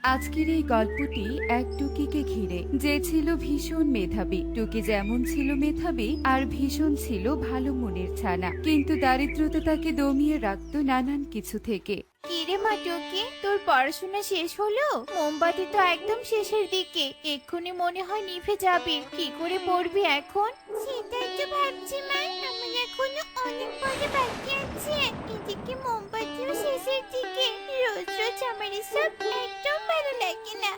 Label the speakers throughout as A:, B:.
A: আজকের এই গল্পটি এক টুকিকে ঘিরে, যে ছিল ভীষণ মেধাবী। টুকি যেমন ছিল মেধাবী আর ভীষণ ছিল ভালো মনের ছানা, কিন্তু দারিদ্রতা তাকে দমিয়ে রাখতো নানান কিছু থেকে।
B: কিরে মা টুকি, তোর পড়াশোনা শেষ হলো? মোমবাতি তো একদম শেষের দিকে, এক্ষুনি মনে হয় নিভে যাবে। কি করে পড়বি এখন? সেটাই তো ভাবছি মা, আমার এখনো অনেক পড়া বাকি আছে। এদিকে মোমবাতিও শেষের দিকে। রোজ রোজ আমার এসব একদম ভালো লাগে না।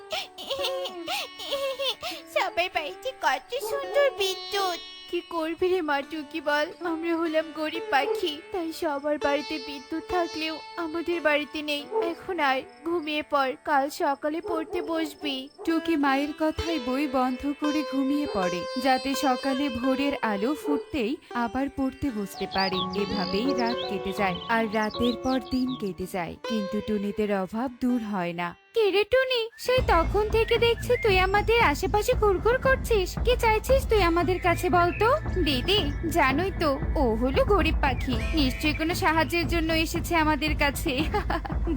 B: সবাই বাড়িতে কত সুন্দর বিদ্যুৎ। কি করবি রে মা টুকি বল? আমরা হলাম গরিব পাখি, তাই সবার বাড়িতে বিদ্যুৎ থাকলেও আমাদের বাড়িতে নেই। এখন আয়, ঘুমিয়ে পড়, কাল সকালে পড়তে বসবি।
A: টুকি মায়ের কথায় বই বন্ধ করে ঘুমিয়ে পড়ে, যাতে সকালে ভোরের আলো ফুটতেই আবার পড়তে বসতে পারে। এভাবেই রাত কেটে যায় আর রাতের পর দিন কেটে যায়, কিন্তু টুনিদের অভাব দূর হয় না।
B: কিরে টুনি, সেই তখন থেকে দেখছি তুই আমাদের আশেপাশে ঘুরঘুর করছিস। কি চাইছিস তুই আমাদের কাছে বলতো? দিদি, জানোই তো ও হলো গরিব পাখি, নিশ্চয়ই কোনো সাহায্যের জন্য এসেছে আমাদের কাছে।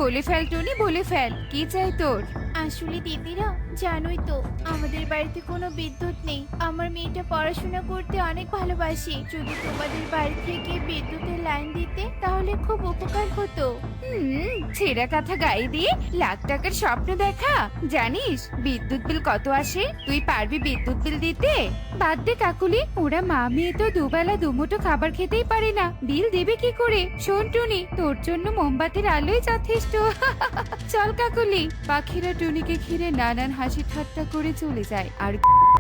A: বলে ফেল টুনি, বলে ফেল, কি চাই তোর?
B: আসলে দিদিরা, জানোই তো আমাদের বাড়িতে কোনো বিদ্যুৎ নেই। আমার মেয়েটা পড়াশোনা করতে অনেক ভালোবাসি, যদি তোমাদের বাড়ি থেকে বিদ্যুতের লাইন দিতে তাহলে খুব উপকার হতো।
A: ছেঁড়া কথা গায়ে দিয়ে লাখ টাকার স্বপ্ন দেখা। জানিস বিদ্যুৎ বিল কত আসে? তুই পারবি বিদ্যুৎ বিল দিতে? বাদ দে কাকুলি, ওরা মা মেয়ে তো দুবেলা দুমুঠো খাবার খেতেই পারে না, বিল দেবে কি করে? শোন টুনি, তোর জন্য মোমবাতির আলোই যথেষ্ট। চল কাকুলি। পাখিরা টুনিকে ঘিরে নানান হাসি ঠাট্টা করে চলে যায়, আর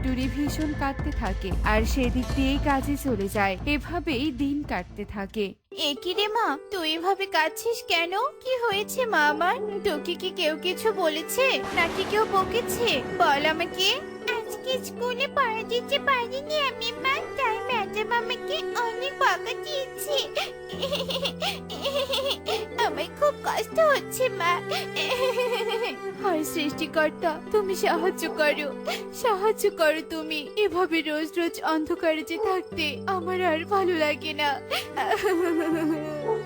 A: টুনি ভীষণ কাঁদতে থাকে আর সেদিক দিয়েই কাজে চলে যায়। এভাবেই দিন কাটতে থাকে।
B: একি রে মা, তুই এভাবে কাঁদছিস কেন? কি হয়েছে মা আমার? তোকে কি কেউ কিছু বলেছে নাকি কেউ বকেছে? বল আমাকে। আজকে স্কুলে পড়া দিতে পারিনি আমি মা, তাই ম্যাডাম আমাকে অনেক বকা দিয়েছে। আমার খুব কষ্ট হচ্ছে মা। হায় সৃষ্টিকর্তা, তুমি সাহায্য করো, সাহায্য করো তুমি। এভাবে রোজ রোজ অন্ধকারে যে থাকতে আমার আর ভালো লাগে না।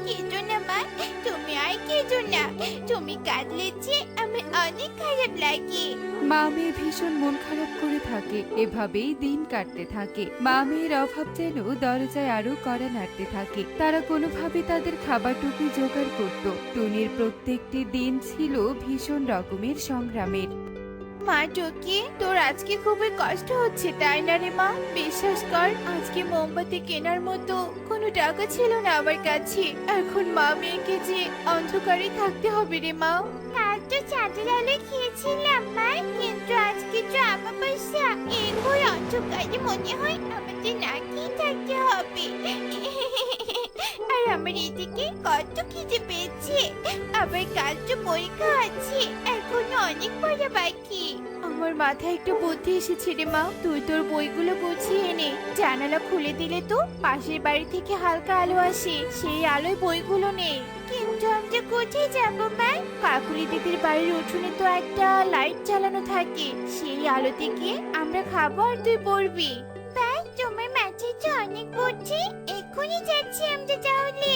B: কেঁদো না মা, তুমি আর কেঁদো না। তুমি কাঁদলে যে আমার অনেক খারাপ লাগে।
A: মা মেয়ে ভীষণ মন খারাপ করে থাকে। এভাবেই দিন কাটতে থাকে। মা মেয়ের অভাব যেন দরজায় আরো কড়া নাড়তে থাকে। তারা কোনোভাবে তাদের খাবারটুকু জোগাড় করত। টুনির প্রত্যেকটি দিন ছিল ভীষণ রকমের সংগ্রামের।
B: মা টুকি, তোর আজকে খুবই কষ্ট হচ্ছে তাই না রে মা? বিশ্বাস কর, আজকে মোমবাতি কেনার মতো কোনো টাকা ছিল না আমার কাছে। এখন মা মেয়েকে যে অন্ধকারে থাকতে হবে রে মা। কাল তো চাঁদের আলো খেয়েছিলাম মা, কিন্তু আজকে তো আমার পয়সা এই ঘোর অন্ধকারে মনে হয় আমাদের না খেয়ে থাকতে হবে। আর আমার এদিকে কত খিদে পেয়েছে, আবার কাল তো পরীক্ষা আছে, এখনো অনেক পড়া বাকি। আমার মাথায় একটা বুদ্ধি এসেছে রে মা, তুই তোর বইগুলো গুছিয়ে নে। জানালা খুলে দিলে তো পাশের বাড়ি থেকে হালকা আলো আসে, সেই আলোয় বইগুলো নে। কিন্তু আমরা কোথায় যাবো মা? কাকুলি দিদির বাড়ির উঠোনে তো একটা লাইট জ্বালানো থাকে, সেই আলো থেকে আমরা খাবো আর তুই পড়বি। তাই তোমার মাথায় তো অনেক বুদ্ধি, এক্ষুনি যাচ্ছি আমরা তাহলে।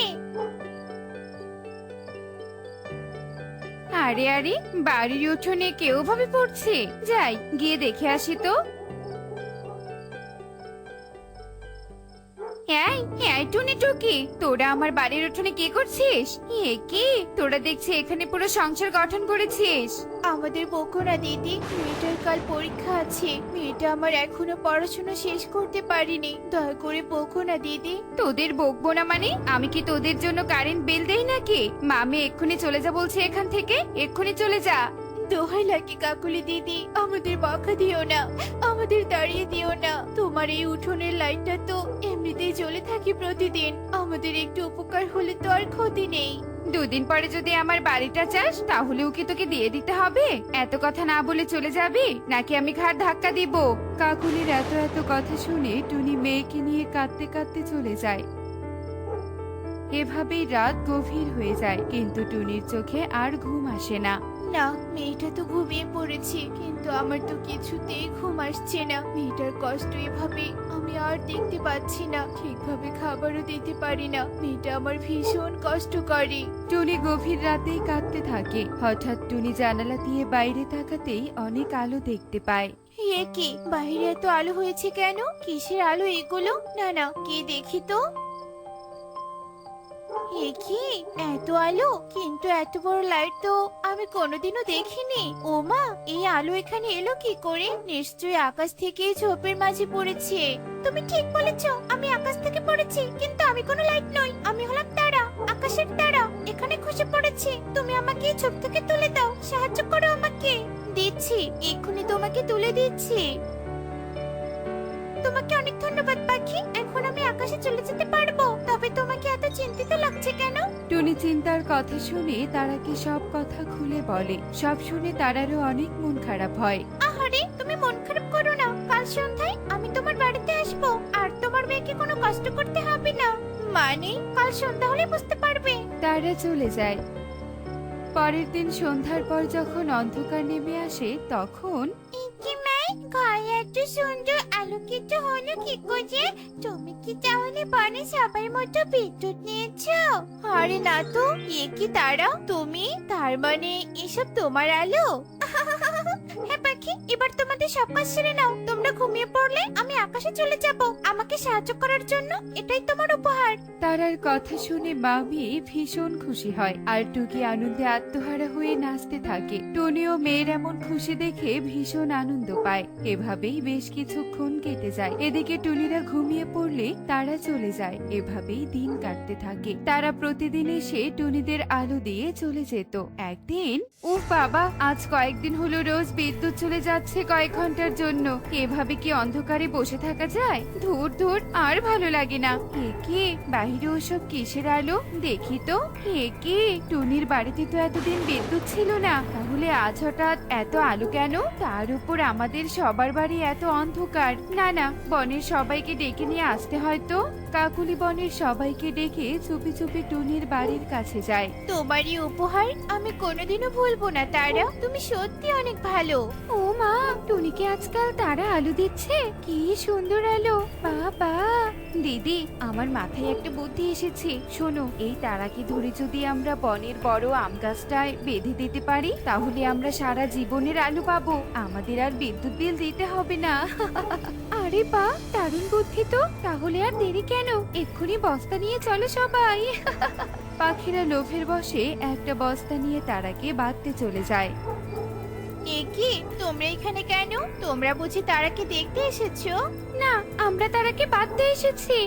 A: আরে আরে, বাড়ির উঠোনে কেউ ভাবে পড়ছে? যাই গিয়ে দেখে আসি তো। এই এই টুনি টুকি, তোরা আমার বাড়ির উঠোনে কি করছিস? এ কি, তোরা দেখছি এখানে পুরো সংসার গঠন করেছিস।
B: আমাদের বকো না দিদি, মেয়েটার কাল পরীক্ষা আছে, মেয়েটা আমার এখনো পড়াশোনা শেষ করতে পারিনি, দয়া করে বকো না দিদি।
A: তোদের বকবো না মানে? আমি কি তোদের জন্য কারেন্ট বিল দেই নাকি? মামি এক্ষুনি চলে যা বলছে এখান থেকে, এক্ষুনি চলে যা।
B: দোহাই লাগে কাকুলি দিদি, আমাদের বকা দিও না, আমাদের তাড়িয়ে দিও না। তোমার এই উঠোনের লাইটটা তো এমনিতেই জ্বলে থাকে প্রতিদিন, আমাদের একটু উপকার হলে তো আর ক্ষতি নেই।
A: দুদিন পরে যদি আমার বাড়িটা চাস, তাহলেও কি তোকে দিয়ে দিতে হবে? এত কথা না বলে চলে যাবি নাকি আমি ঘাড় ধাক্কা দিব? কাকুলির এত এত কথা শুনে টুনি মেয়েকে নিয়ে কাঁদতে কাঁদতে চলে যায়। এভাবেই রাত গভীর হয়ে যায়, কিন্তু টুনির চোখে আর ঘুম আসে না।
B: না, মেয়েটা তো ঘুমিয়ে পড়েছে, কিন্তু আমার তো কিছুতেই ঘুম আসছে না। মেয়েটার কষ্ট এভাবে আমি আর দেখতে পাচ্ছি না, ঠিকভাবে খাবারও দিতে পারি না। মেয়েটা আমার ভীষণ কষ্ট করে।
A: টুনি গভীর রাতেই কাঁদতে থাকে। হঠাৎ টুনি জানালা দিয়ে বাইরে তাকাতেই অনেক আলো দেখতে পায়।
B: এ কি, বাইরে এত আলো হয়েছে কেন? কিসের আলো এগুলো? না না, কে দেখি তো। এ কি, এত আলো, কিন্তু এত বড় লাইট তো আমি কোনোদিনও দেখিনি। ও মা, এই আলো এখানে এলো কি করে? নিশ্চয়ই আকাশ থেকে ঝোপের মাঝে পড়েছে। তুমি ঠিক বলেছো, আমি আকাশ থেকে পড়েছি, কিন্তু আমি কোনো লাইট নই, আমি হলাম তারা, আকাশের তারা। এখানে খসে পড়েছি। তুমি আমাকে এই ঝোপ থেকে তুলে দাও, সাহায্য করো আমাকে। দিচ্ছি, এক্ষুনি তোমাকে তুলে দিচ্ছি। তোমাকে অনেক ধন্যবাদ পাখি, এখন আমি আকাশে চলে যেতে পারবো। তবে তোমাকে এত চিন্তিত লাগছে কেন?
A: টুনি চিন্তার কথা শুনে তারাকে সব কথা খুলে বলে। সব শুনে তারারও অনেক মন খারাপ হয়।
B: আহারে, তুমি মন খারাপ করো না, কাল সন্ধ্যায় আমি তোমার বাড়িতে আসবো, আর তোমার মেয়েকে কোনো কষ্ট করতে হবে না। মানে, কাল সন্ধ্যা হলে বুঝতে পারবে।
A: তারা চলে যায়। পরের দিন সন্ধ্যার পর যখন অন্ধকার নেমে আসে তখন
B: কি মাই, ঘরে এত সুন্দর আলোকিত হলো কি করে? তুমি কি তাহলে বনে সবার মতো বিদ্যুৎ নিয়েছো? আরে না তো, এ কি তারা তুমি? তার মানে এসব তোমার আলো? হ্যাঁ পাখি, এবার তোমাদের সব কাজ সেরে নাও। তোমরা ঘুমিয়ে পড়লে আমি আকাশে চলে যাব আমাকে সাহায্য করার জন্য। এটাই তোমার উপহার।
A: তারার কথা শুনে মামি ভীষণ খুশি হয় আর টুকি আনন্দে আত্মহারা হয়ে নাচতে থাকে। টুনিও মেয়ের এমন খুশি দেখে ভীষণ আনন্দ পায়। এভাবেই বেশ কিছুক্ষণ কেটে যায়। এদিকে টুনিরা ঘুমিয়ে পড়লে তারা চলে যায়। এভাবেই দিন কাটতে থাকে। তারা প্রতিদিন এসে টুনিদের আলো দিয়ে চলে যেত। একদিন, উফ বাবা, আজ কয়েকদিন হলো রোজ বিদ্যুৎ চলে যাচ্ছে কয়েক ঘন্টার জন্য। এভাবে কি অন্ধকারে বসে থাকা যায়? ধুর ধুর, আর ভালো লাগে না। এ কি, বাইরে ওসব কিসের আলো? দেখি তো। এ কি, টুনির বাড়িতে তো এতদিন বিদ্যুৎ ছিল না, তাহলে আজ হঠাৎ এত আলো কেন? তার উপর আমাদের সবার বাড়ি এত অন্ধকার। না না, বনের সবাইকে ডেকে নিয়ে আসতে হয় তো। কাকুলি বনের সবাইকে ডেকে চুপি চুপি টুনির বাড়ির কাছে যায়।
B: তোমারই উপহার আমি কোনোদিনও ভুলবো না তারা, তুমি সত্যি অনেক ভালো।
A: ও মা, টুনিকে আজকাল তারা আলো দিচ্ছে, কি সুন্দর আলো! বাবা, দিদি, আমার মাথায় একটা বুদ্ধি এসেছে। শোনো, এই তারাকে ধরে যদি আমরা বনের বড় আম গাছটায় বেঁধে দিতে পারি, তাহলে আমরা সারা জীবনের আলো পাবো। আমাদের আর বিদ্যুৎ বিল দিতে হবে না। আরে বাহ, দারুণ বুদ্ধি তো। তাহলে আর দেরি কেন, এক্ষুনি বস্তা নিয়ে চলো সবাই। পাখিরা লোভের বশে একটা বস্তা নিয়ে তারাকে বাঁধতে চলে যায়।
B: এ কি, তোমরা এখানে কেন? তোমরা বুঝি তারাকে দেখতে এসেছো?
A: না, আমরা তারাকে বাঁধতে এসেছি।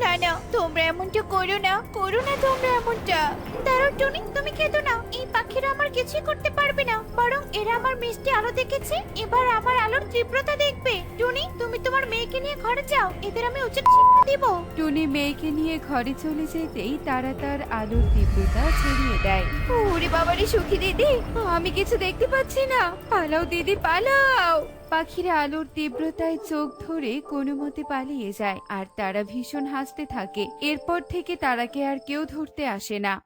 B: না না, তোমরা এমনটা করো না, করো না তোমরা এমনটা। দাঁড়াও টুনি, তুমি কেঁদো না। এই পাখিরা আমার কিছুই করতে পারবে না, বরং এরা আমার মিষ্টি আলো দেখেছে, এবার আমার আলোর তীব্রতা দেখবে। টুনি, তুমি তোমার মেয়েকে নিয়ে ঘরে যাও, এদের আমি উচিত শিক্ষা দিব।
A: টুনি মেয়েকে নিয়ে ঘরে চলে যেতেই তারা তার আলোর তীব্রতা ছড়িয়ে দেয়। ওরে বাবারে সুখী দিদি, আমি কিছু দেখতে পাচ্ছি না। পালাও দিদি, পালাও! পাখিরা আলোর তীব্রতায় চোখ ধরে কোনো মতে পালিয়ে যায় আর তারা ভীষণ হাসতে থাকে। এরপর থেকে তারাকে আর কেউ ধরতে আসে না।